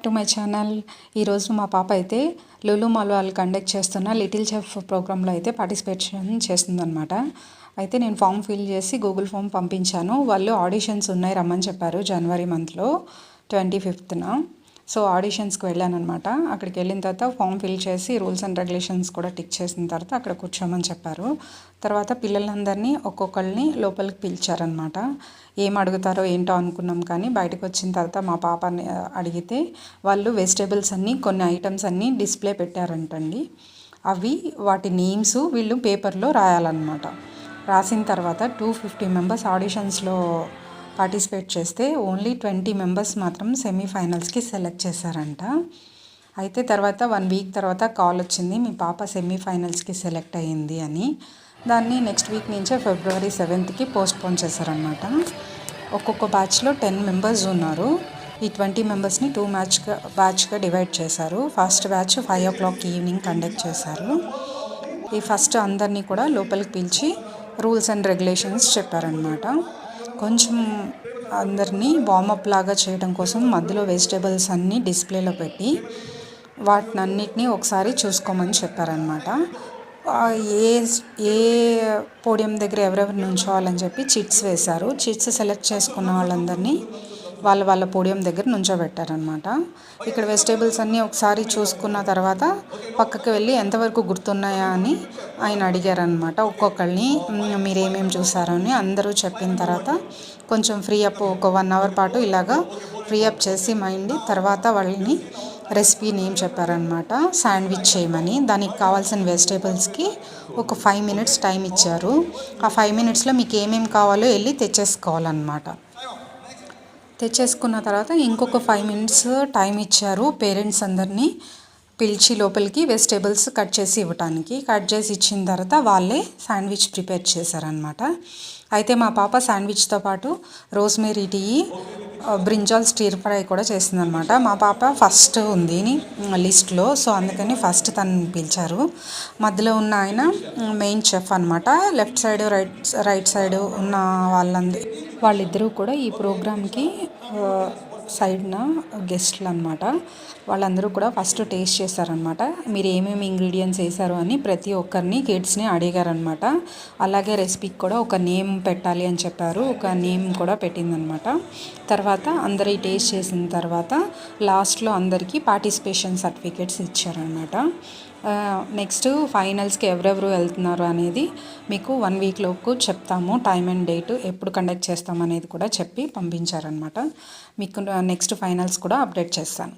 To my channel. ఈరోజు మా పాప అయితే లులు మాల్ వాళ్ళు కండక్ట్ చేస్తున్న లిటిల్ చెఫ్ ప్రోగ్రాంలో అయితే పార్టిసిపేషన్ చేస్తుందన్నమాట. అయితే నేను ఫామ్ ఫిల్ చేసి గూగుల్ ఫామ్ పంపించాను. వాళ్ళు ఆడిషన్స్ ఉన్నాయి రమ్మని చెప్పారు జనవరి మంత్లో 25న. సో ఆడిషన్స్కి వెళ్ళాను అనమాట. అక్కడికి వెళ్ళిన తర్వాత ఫామ్ ఫిల్ చేసి రూల్స్ అండ్ రెగ్యులేషన్స్ కూడా టిక్ చేసిన తర్వాత అక్కడ కూర్చోమని చెప్పారు. తర్వాత పిల్లలందరినీ ఒక్కొక్కరిని లోపలికి పిలిచారనమాట. ఏం అడుగుతారో ఏంటో అనుకున్నాం, కానీ బయటకు వచ్చిన తర్వాత మా పాపని అడిగితే వాళ్ళు వెజిటేబుల్స్ అన్నీ కొన్ని ఐటమ్స్ అన్నీ డిస్ప్లే పెట్టారంటండి. అవి వాటి నేమ్స్ వీళ్ళు పేపర్లో రాయాలన్నమాట. రాసిన తర్వాత 250 మెంబర్స్ ఆడిషన్స్లో పార్టిసిపేట్ చేస్తే ఓన్లీ 20 మెంబర్స్ మాత్రం సెమీఫైనల్స్కి సెలెక్ట్ చేశారంట. అయితే తర్వాత 1 వీక్ తర్వాత కాల్ వచ్చింది, మీ పాప సెమీఫైనల్స్కి సెలెక్ట్ అయ్యింది అని. దాన్ని నెక్స్ట్ వీక్ నుంచే ఫిబ్రవరి 7కి పోస్ట్పోన్ చేశారనమాట. ఒక్కొక్క బ్యాచ్లో 10 మెంబర్స్ ఉన్నారు. ఈ 20 మెంబర్స్ని 2 బ్యాచ్గా డివైడ్ చేశారు. First batch 5 o'clock evening conduct చేశారు. ఈ ఫస్ట్ అందరినీ కూడా లోపలికి పిలిచి రూల్స్ అండ్ రెగ్యులేషన్స్ చెప్పారనమాట. కొంచెం అందరినీ వార్మప్ లాగా చేయడం కోసం మధ్యలో వెజిటేబుల్స్ అన్నీ డిస్ప్లేలో పెట్టి వాటినన్నిటినీ ఒకసారి చూసుకోమని చెప్పారనమాట. ఏ ఏ పోడియం దగ్గర ఎవరెవరు నుంచోవాలని చెప్పి చిట్స్ వేశారు. చిట్స్ సెలెక్ట్ చేసుకున్న వాళ్ళందరినీ వాళ్ళ పోడియం దగ్గర నుంచోబెట్టారనమాట. ఇక్కడ వెజిటేబుల్స్ అన్నీ ఒకసారి చూసుకున్న తర్వాత పక్కకి వెళ్ళి ఎంతవరకు గుర్తున్నాయా అని ఆయన అడిగారనమాట. ఒక్కొక్కరిని మీరు ఏమేమి చూసారో అని అందరూ చెప్పిన తర్వాత కొంచెం ఫ్రీ అప్ ఒక 1 hour పాటు ఇలాగా ఫ్రీ అప్ చేసి మైండ్ తర్వాత వాళ్ళని రెసిపీ నేమ్ చెప్పారనమాట. శాండ్విచ్ చేయమని. దానికి కావాల్సిన వెజిటేబుల్స్కి ఒక 5 minutes టైం ఇచ్చారు. ఆ 5 minutesలో మీకు ఏమేమి కావాలో వెళ్ళి తెచ్చేసుకోవాలన్నమాట. తెచ్చేసుకున్న తర్వాత ఇంకొక 5 minutes టైం ఇచ్చారు పేరెంట్స్ అందరినీ పిలిచి లోపలికి వెజిటేబుల్స్ కట్ చేసి ఇవ్వటానికి. కట్ చేసి ఇచ్చిన తర్వాత వాళ్ళే శాండ్విచ్ ప్రిపేర్ చేశారనమాట. అయితే మా పాప శాండ్విచ్తో పాటు rosemary tea, brinjal stir fry కూడా చేసిందనమాట. మా పాప ఫస్ట్ ఉంది లిస్ట్లో, సో అందుకని ఫస్ట్ తను పిలిచారు. మధ్యలో ఉన్న ఆయన మెయిన్ చెఫ్ అనమాట. లెఫ్ట్ సైడ్ రైట్ సైడ్ ఉన్న వాళ్ళిద్దరూ కూడా ఈ ప్రోగ్రామ్కి సైడ్న గెస్ట్లు అనమాట. వాళ్ళందరూ కూడా ఫస్ట్ టేస్ట్ చేశారనమాట. మీరు ఏమేమి ఇంగ్రీడియంట్స్ వేశారు అని ప్రతి ఒక్కరిని కిడ్స్ని అడిగారనమాట. అలాగే రెసిపీకి కూడా ఒక నేమ్ పెట్టాలి అని చెప్పారు. ఒక నేమ్ కూడా పెట్టిందనమాట. తర్వాత అందరి టేస్ట్ చేసిన తర్వాత లాస్ట్లో అందరికీ పార్టిసిపేషన్ సర్టిఫికేట్స్ ఇచ్చారనమాట. నెక్స్ట్ ఫైనల్స్కి ఎవరెవరు వెళ్తున్నారు అనేది మీకు 1 week లోపు చెప్తాము. టైం అండ్ డేట్ ఎప్పుడు కండక్ట్ చేస్తాం అనేది కూడా చెప్పి పంపించారనమాట. మీకు నెక్స్ట్ ఫైనల్స్ కూడా అప్డేట్ చేస్తాను.